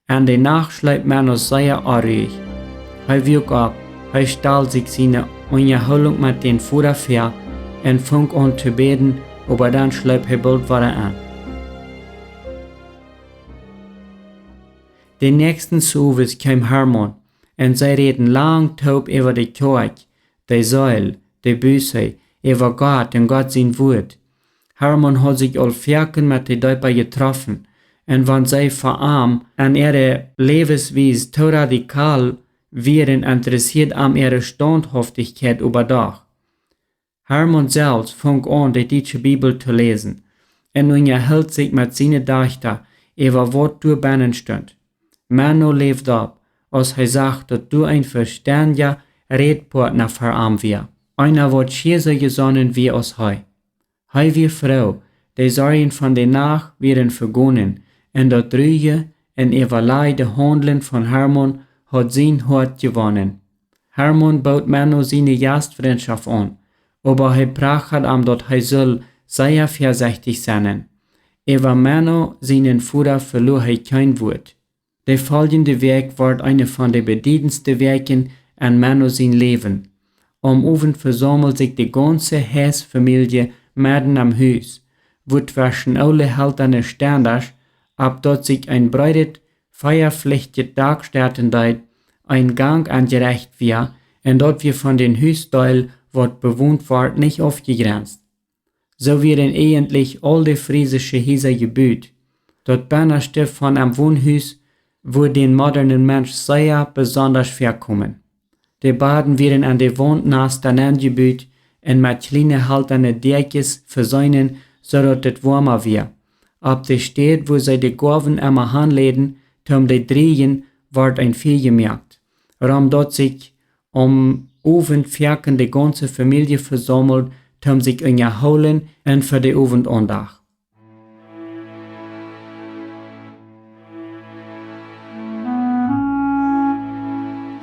En de nacht sluit Menno sehr arrig. Hij wiek op, hij stal zich zijn onderhouding met den Vater vor en fing an te beten, aber dann sluip hij bald weer aan. Den nächsten Sovus kam Hermann, en zij reden lang taub over de kerk, de Säule, de Büsse, over Gott en Gott zijn woord. Hermann had zich al vaker met de Duiper getroffen, en wanneer zij verarm en ihre levenswijze te radicaal waren interessiert aan ihre Standhaftigkeit überdag. Hermann selbst fing an, die deutsche Bibel zu lesen, en unterhielt sich mit seinen Dichter über was durchbenen stond. Menno leefde ab, als hij zag dat du ein verständiger Redpartner für ihn wär. Einer wat schieser gesonnen wie als hij. Hij wie Frau, die Sorgen von der Nacht wären vergonnen, en dat ruhige en überleide Handeln von Hermann hat sein Hart gewonnen. Hermann baut Menno seine Gastfreundschaft an, aber hij prachert am dat hij soll sehr vorsichtig sein. Über Menno seinen Vater verlor hij kein Wort. Der folgende Werk wordt eine von den bedeutendsten Werken an Menno sein Leben. Am Abend versammelt sich die ganze Hausfamilie mitten am Haus, wo zwischen alle halterne Standards, ab dort sich ein breites, feierpflichtiges Tag starten deit, ein Gang angereicht wird, und dort wir von den Hausteil, wat bewohnt wird, nicht aufgegrenzt. So werden eigentlich all die friesische Häuser gebaut. Dort Bannerste von einem Wohnhaus, wo den modernen Mensch sehr besonders vorkommen. Die Baden werden an der Wand nass daneben gebaut und mit kleinen halterne Dächers versöhnen, sodass es warmer wird. Ab der Stadt, wo sie die Gorven immer hanleden, die drehen, wird ein Vieh gemerkt. Ram dort sich Abend ferken die ganze Familie versammelt, sich unterholen und für die Abendandacht.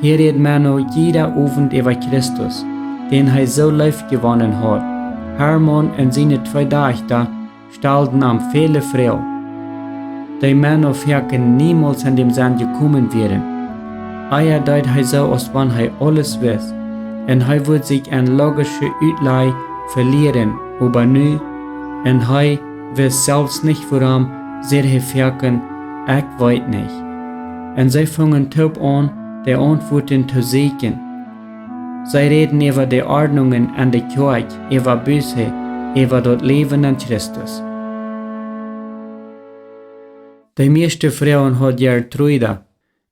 Hier redet Menno jeder Abend über Christus, den er so lieb gewonnen hat. Hermann und seine zwei Dichter stellten am viele Frau. Die Menno ferken niemals an dem Sinn gekommen wären. Eier deut er so, als wenn er alles weiß, und er wird sich an logische Utlei verlieren, aber nu, und er weiß selbst nicht, woran sie ferken, ich weiß nicht. Und sie fangen taub an, die Antworten zu suchen. Sie reden über die Ordnungen an der Kirche, über Buße, über das Leben an Christus. Die meisten Frauen hat Gertrude,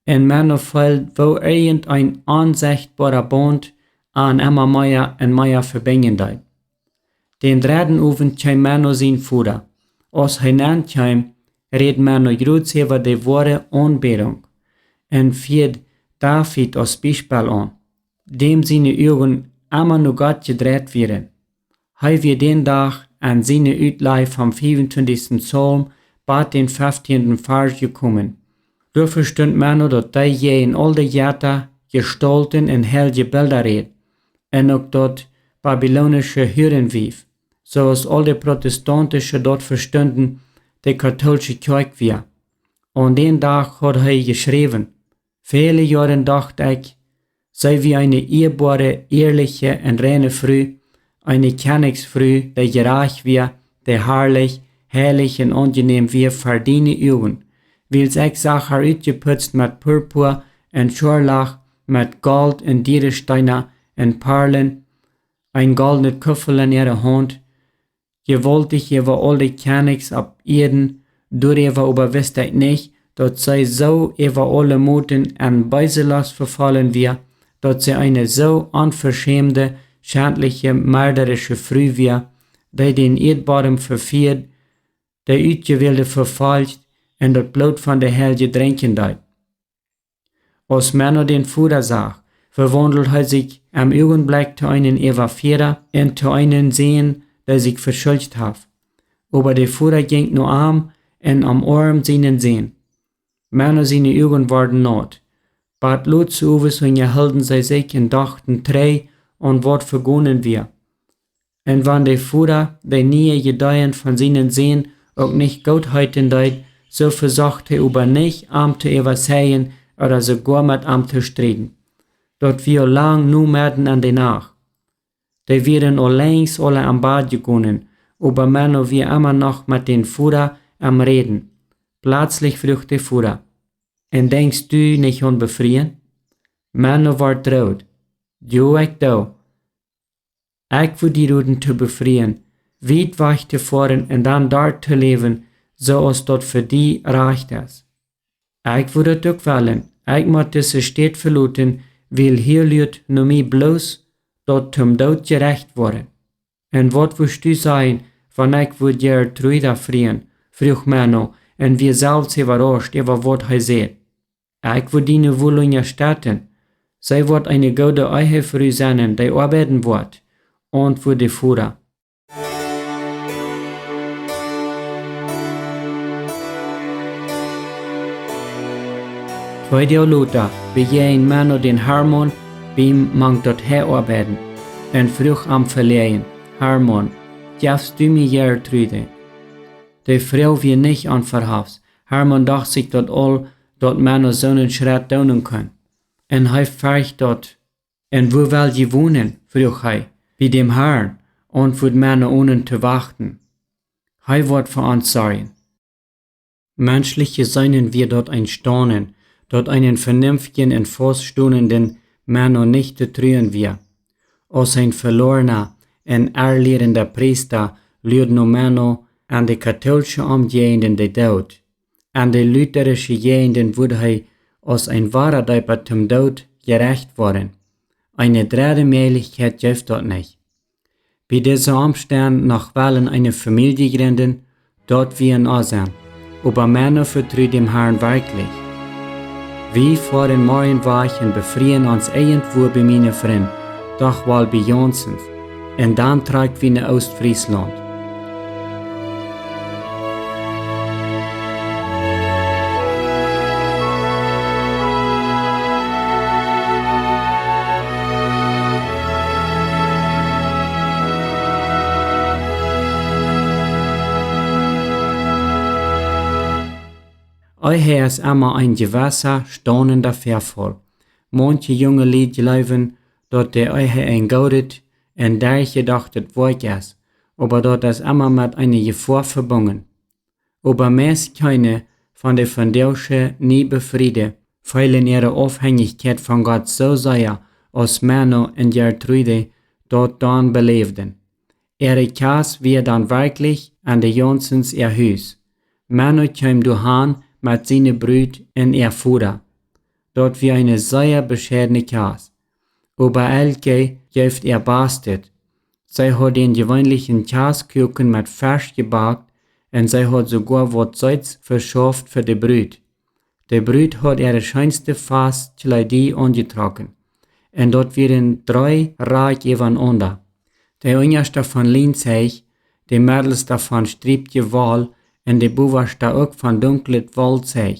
und Männer fällt, wo irgendein unsichtbarer Band an immer mehr und mehr verbinden deit. Den dritten Abend kam Männer sein Vater. Als er hinein redet Männer groß über die wahre Anbetung und führt David als Beispiel an, dem seine Augen immer nur Gott gedreht werden. Er wird den Tag an seine Utlei vom 25. Psalm bei den 15. Vers gekommen. Du verstund Menno, dass die je in all die Jahre gestalten und heilige Bilder redet, und auch dort babylonische Hüren wief, so als all die protestantische dort verstanden, die katholische Kirche wir. An den Tag hat er geschrieben: Viele Jahre dachte ich, sei wie eine ehrbare, ehrliche und reine Frau, eine Königsfrau, die gerecht wird, die herrlich, heilig und angenehm wird für deine Augen, weil ich Sachen ausgeputzt mit Purpur und Scharlach, mit Gold und Dieresteine und Perlen, ein goldenes Köffel in ihrer Hand, gewaltig über all die Königs ab Erden, darüber aber wusste ich nicht, dass sie so über alle Moten an Beiselas verfallen wird, dass sie eine so unverschämte, schändliche, mörderische Frau wird, die den Erdbaren verführt, die Ausgewählte verfolgt und das Blut von der Helge trinken deit. Als Menno den Vater sah, verwandelt er sich am Augenblick zu einem Evaführer und zu einem Sehen, der sich verschuldet hat. Aber der Vater ging nur arm und am Arm seinen Sehen. Menno seine Augen waren not. Bad Lot zu Uwes und erhielten sie sich und dachten drei und was vergonnen wir. Und wenn der Vater die nie Gedeihen von seinen Sehen auch nicht gut halten deit, so versucht er über nicht am zu übersehen oder sogar mit am zu striden. Dort wir lang nur mitten an der Nacht. Die werden allerdings alle am Bad gegangen, aber Männer wir immer noch mit den Fuhrer am Reden. Plötzlich fragt der Fuhrer, en denkst du nicht an befrieren? Männer war traut. Jo, ich da. Ich will die Ruden zu befrieren, weit weg zu fahren und dann dort zu leben, so als dort für die reicht ist. Ich würde das auch wollen. Ich muss diese Stadt verlassen, weil hier Leute nur mir bloß dort zum Tod gerecht worden. Und was willst du sagen, wenn ich würde Gertrude frieren, frug Männer, und wir selbst überrascht über was er sagt. Ich würde deine Wohlung erstatten. Sie wird eine gute Ehefrau sein, die arbeiten wird, und für die Führer. Zwei Jahre später begehen Männer den Hermann, beim man dort herarbeiten, und früh am Verleihen, Hermann, gibst du mir Gertrude? Die Frau wir nicht an Verhafs. Hermann dachte sich dort all, dort Männer so einen Schritt tun können. Und er fragt dort, und wo will je wohnen? Frug er, bei dem Herrn, und für Männer ohne zu warten. Er wird für uns sorgen. Menschliche seien wir dort ein Staunen, dort einen vernünftigen und feststehenden Männer nicht zu trühen wir. Als ein verlorener und erlehrender Priester lürt nur Männer an die katholische Umgehenden der Tod. An die lutherische Gegenden wurde er als ein wahrer Deiper zum Tod gerecht worden. Eine dritte Möglichkeit gibt dort nicht. Bei dieser Umstand nach Wahlen eine Familie gründen, dort wir in Asien, aber Männer vertrauen dem Herrn wirklich. Wir fahren morgen weg und befreien uns irgendwo bei meinen Freunden, doch wohl bei Jonsens, und dann tragen wir nach Ostfriesland. Euer ist immer ein gewisser, staunender Verfall. Manche junge Lied glauben, dort der euer ein Gaudet und derche dachtet Werk ist, aber dort ist immer mit einer Gefahr verbunden. Aber meist keine von der Verdächtigen nie befriede, feilen ihre Abhängigkeit von Gott so sehr, als Männer in Gertrude dort dann belebten. Ihre Kass wird dann wirklich an die Jonsens ihr Haus. Männer kämen daheim mit seiner Brut in ihr Futter. Dort wie eine sehr bescheidene Kass. Aber Elke gibt ihr Bastet. Sie hat den gewöhnlichen Käsekuchen mit Fleisch gebackt und sie hat sogar was Salz verschafft für die Brut. Die Brut hat ihre schönste Fastkleidung angetragen. Und dort werden 3 Reich übereinander. Die Jüngerste von Linzig, die Mädelste von Striebje Wall und die Buberste auch von dunklet Wollzeug.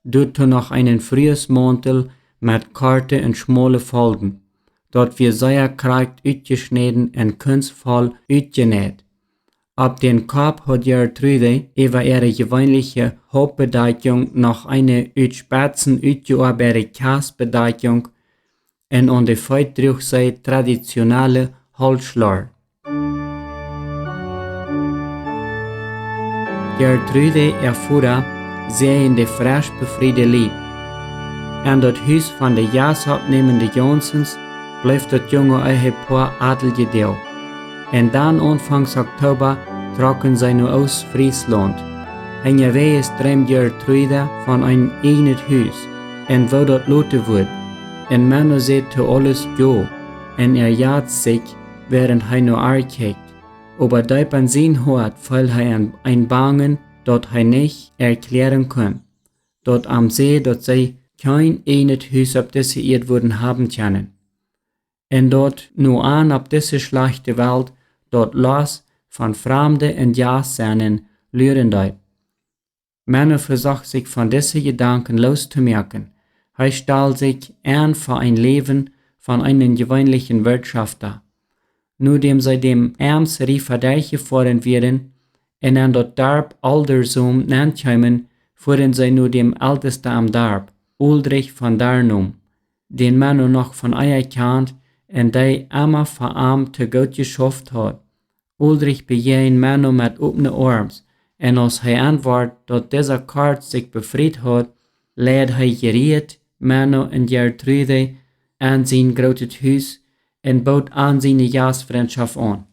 Dort noch einen frühes Mantel mit Karte und schmale Folgen. Dort wir sehr kragt uitgeschnitten und kunstvoll uitgenäht. Ab den Kopf hat Gertrude über ihre gewöhnliche Hauptbedeckung noch eine uit Spatzen uitgearbeitete Käsbedeckung und an der Feut trug sie traditionelle Holzschlar. Gertrude erfuhr sehen die frisch befriede Lieb. An das Haus von der jasabnehmenden Jonsens bleibt das junge Ehepaar adelige Deel. Und dann Anfangs Oktober trocken sie nur aus Friesland. Ein Jahr ist träumt Gertrude von einem eigenen Haus, und wo dort lote wird. Und Männer seht zu alles jo, und jaht sich, während nur arkickt. Aber da an sein Hort fällt ein Bangen, dort nicht erklären kann. Dort am See, dort sie kein eigenes Haus auf diese Erde würden haben können. Und dort nur an auf diese schlechte Welt, dort los von Fremden und Jasseinen lüren dort. Männer versucht sich von diesen Gedanken loszumerken. Er stellt sich an für ein Leben von einem gewöhnlichen Wirtschafter. Nur dem sie dem Ärmsten verdächtig worden werden, und an dort darb Aldersum nankommen, fuhren sie nur dem Ältesten am Dorf, Ulrich von Darnum, den Mann noch von eier Kant, und der immer von ihm zu Gott geschafft hat. Ulrich begeht Mann mit offenen Arms, und als er antwortet, dass dieser Kart sich befreit hat, lädt er gereed Mann und Gertrude an sein großes Haus und baut an seine Jahresfreundschaft an.